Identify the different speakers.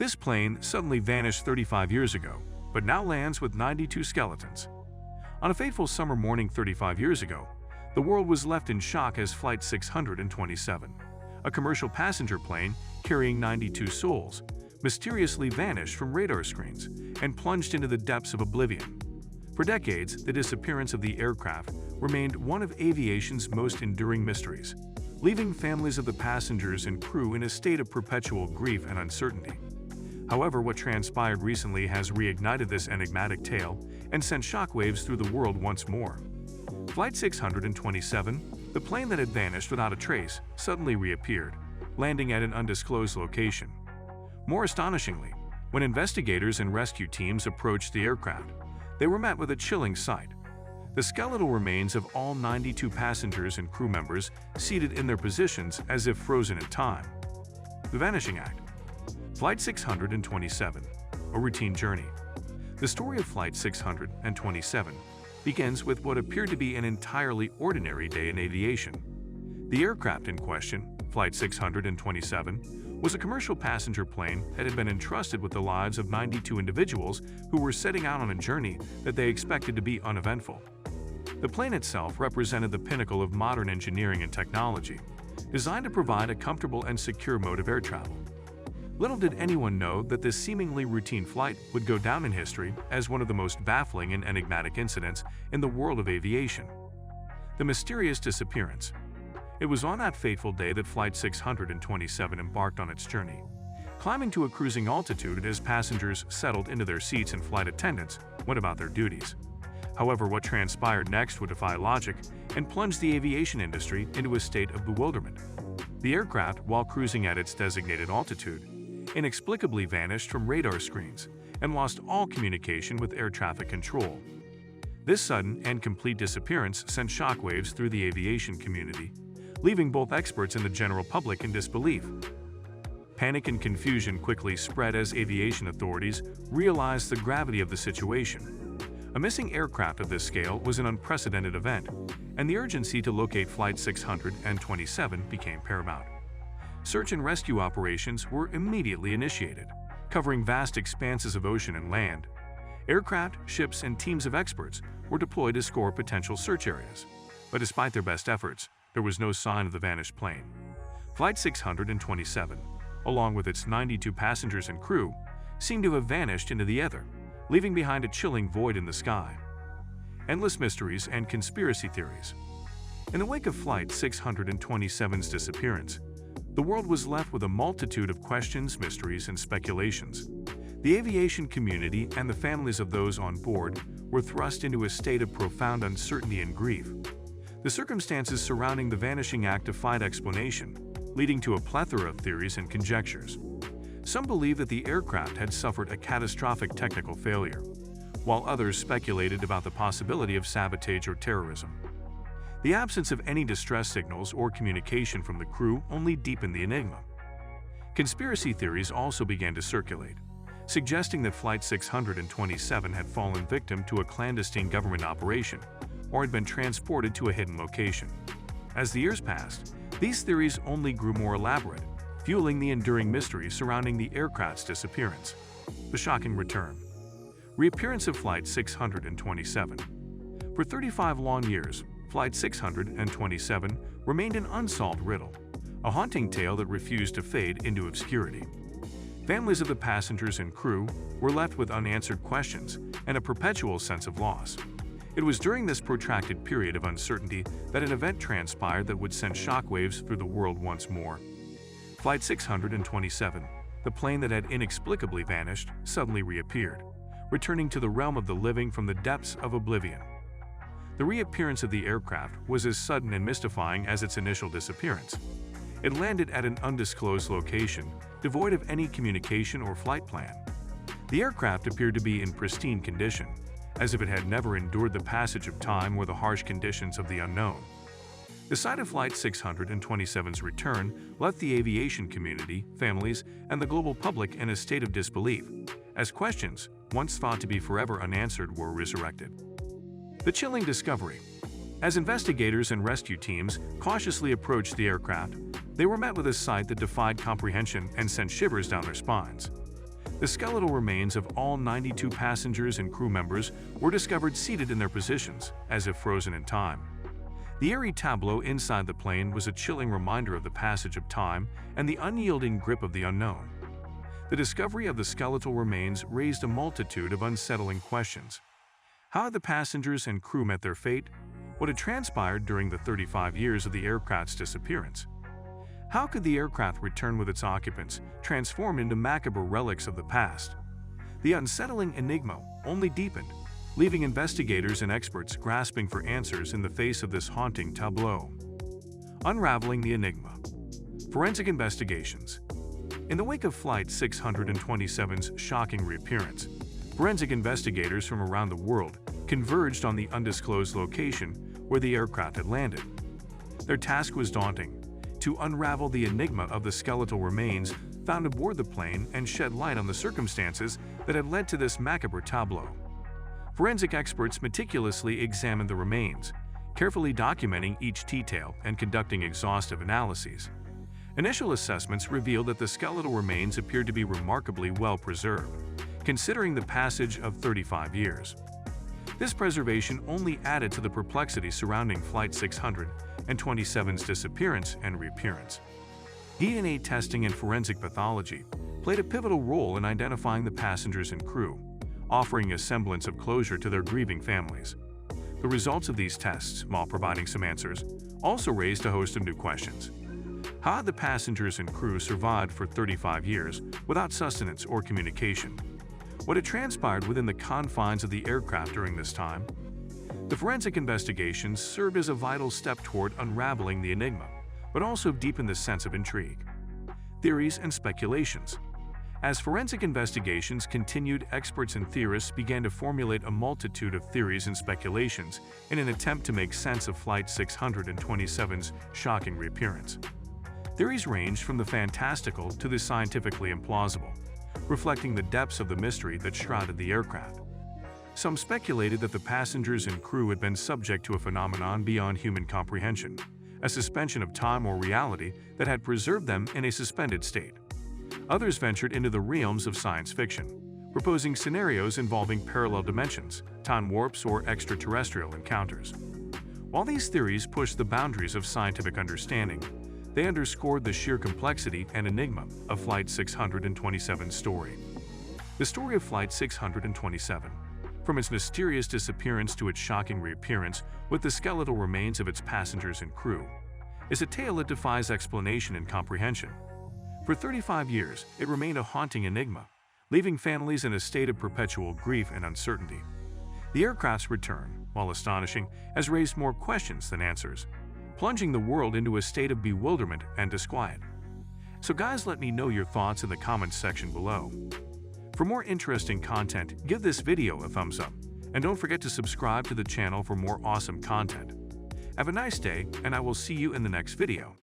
Speaker 1: This plane suddenly vanished 35 years ago, but now lands with 92 skeletons. On a fateful summer morning 35 years ago, the world was left in shock as Flight 627, a commercial passenger plane carrying 92 souls, mysteriously vanished from radar screens and plunged into the depths of oblivion. For decades, the disappearance of the aircraft remained one of aviation's most enduring mysteries, leaving families of the passengers and crew in a state of perpetual grief and uncertainty. However, what transpired recently has reignited this enigmatic tale and sent shockwaves through the world once more. Flight 627, the plane that had vanished without a trace, suddenly reappeared, landing at an undisclosed location. More astonishingly, when investigators and rescue teams approached the aircraft, they were met with a chilling sight. The skeletal remains of all 92 passengers and crew members seated in their positions as if frozen in time. The Vanishing Act. Flight 627, a routine journey. The story of Flight 627 begins with what appeared to be an entirely ordinary day in aviation. The aircraft in question, Flight 627, was a commercial passenger plane that had been entrusted with the lives of 92 individuals who were setting out on a journey that they expected to be uneventful. The plane itself represented the pinnacle of modern engineering and technology, designed to provide a comfortable and secure mode of air travel. Little did anyone know that this seemingly routine flight would go down in history as one of the most baffling and enigmatic incidents in the world of aviation. The mysterious disappearance. It was on that fateful day that Flight 627 embarked on its journey. Climbing to a cruising altitude as passengers settled into their seats and flight attendants went about their duties. However, what transpired next would defy logic and plunge the aviation industry into a state of bewilderment. The aircraft, while cruising at its designated altitude, inexplicably vanished from radar screens and lost all communication with air traffic control. This sudden and complete disappearance sent shockwaves through the aviation community, leaving both experts and the general public in disbelief. Panic and confusion quickly spread as aviation authorities realized the gravity of the situation. A missing aircraft of this scale was an unprecedented event, and the urgency to locate Flight 627 became paramount. Search and rescue operations were immediately initiated, covering vast expanses of ocean and land. Aircraft, ships, and teams of experts were deployed to score potential search areas. But despite their best efforts, there was no sign of the vanished plane. Flight 627, along with its 92 passengers and crew, seemed to have vanished into the ether, leaving behind a chilling void in the sky. Endless mysteries and conspiracy theories. In the wake of Flight 627's disappearance, the world was left with a multitude of questions, mysteries, and speculations. The aviation community and the families of those on board were thrust into a state of profound uncertainty and grief. The circumstances surrounding the vanishing act defied explanation, leading to a plethora of theories and conjectures. Some believe that the aircraft had suffered a catastrophic technical failure, while others speculated about the possibility of sabotage or terrorism. The absence of any distress signals or communication from the crew only deepened the enigma. Conspiracy theories also began to circulate, suggesting that Flight 627 had fallen victim to a clandestine government operation or had been transported to a hidden location. As the years passed, these theories only grew more elaborate, fueling the enduring mystery surrounding the aircraft's disappearance. The shocking return. Reappearance of Flight 627. For 35 long years, Flight 627 remained an unsolved riddle, a haunting tale that refused to fade into obscurity. Families of the passengers and crew were left with unanswered questions and a perpetual sense of loss. It was during this protracted period of uncertainty that an event transpired that would send shockwaves through the world once more. Flight 627, the plane that had inexplicably vanished, suddenly reappeared, returning to the realm of the living from the depths of oblivion. The reappearance of the aircraft was as sudden and mystifying as its initial disappearance. It landed at an undisclosed location, devoid of any communication or flight plan. The aircraft appeared to be in pristine condition, as if it had never endured the passage of time or the harsh conditions of the unknown. The sight of Flight 627's return left the aviation community, families, and the global public in a state of disbelief, as questions, once thought to be forever unanswered, were resurrected. The chilling discovery. As investigators and rescue teams cautiously approached the aircraft, they were met with a sight that defied comprehension and sent shivers down their spines. The skeletal remains of all 92 passengers and crew members were discovered seated in their positions, as if frozen in time. The eerie tableau inside the plane was a chilling reminder of the passage of time and the unyielding grip of the unknown. The discovery of the skeletal remains raised a multitude of unsettling questions. How had the passengers and crew met their fate? What had transpired during the 35 years of the aircraft's disappearance? How could the aircraft return with its occupants, transformed into macabre relics of the past? The unsettling enigma only deepened, leaving investigators and experts grasping for answers in the face of this haunting tableau. Unraveling the enigma. Forensic investigations. In the wake of Flight 627's shocking reappearance, forensic investigators from around the world converged on the undisclosed location where the aircraft had landed. Their task was daunting: to unravel the enigma of the skeletal remains found aboard the plane and shed light on the circumstances that had led to this macabre tableau. Forensic experts meticulously examined the remains, carefully documenting each detail and conducting exhaustive analyses. Initial assessments revealed that the skeletal remains appeared to be remarkably well preserved, considering the passage of 35 years. This preservation only added to the perplexity surrounding Flight 627's disappearance and reappearance. DNA testing and forensic pathology played a pivotal role in identifying the passengers and crew, offering a semblance of closure to their grieving families. The results of these tests, while providing some answers, also raised a host of new questions. How had the passengers and crew survived for 35 years without sustenance or communication? What had transpired within the confines of the aircraft during this time? The forensic investigations served as a vital step toward unraveling the enigma, but also deepened the sense of intrigue. Theories and speculations. As forensic investigations continued, experts and theorists began to formulate a multitude of theories and speculations in an attempt to make sense of Flight 627's shocking reappearance. Theories ranged from the fantastical to the scientifically implausible, reflecting the depths of the mystery that shrouded the aircraft. Some speculated that the passengers and crew had been subject to a phenomenon beyond human comprehension, a suspension of time or reality that had preserved them in a suspended state. Others ventured into the realms of science fiction, proposing scenarios involving parallel dimensions, time warps, or extraterrestrial encounters. While these theories pushed the boundaries of scientific understanding, they underscored the sheer complexity and enigma of Flight 627's story. The story of Flight 627, from its mysterious disappearance to its shocking reappearance with the skeletal remains of its passengers and crew, is a tale that defies explanation and comprehension. For 35 years, it remained a haunting enigma, leaving families in a state of perpetual grief and uncertainty. The aircraft's return, while astonishing, has raised more questions than answers, plunging the world into a state of bewilderment and disquiet. So guys, let me know your thoughts in the comments section below. For more interesting content, give this video a thumbs up, and don't forget to subscribe to the channel for more awesome content. Have a nice day, and I will see you in the next video.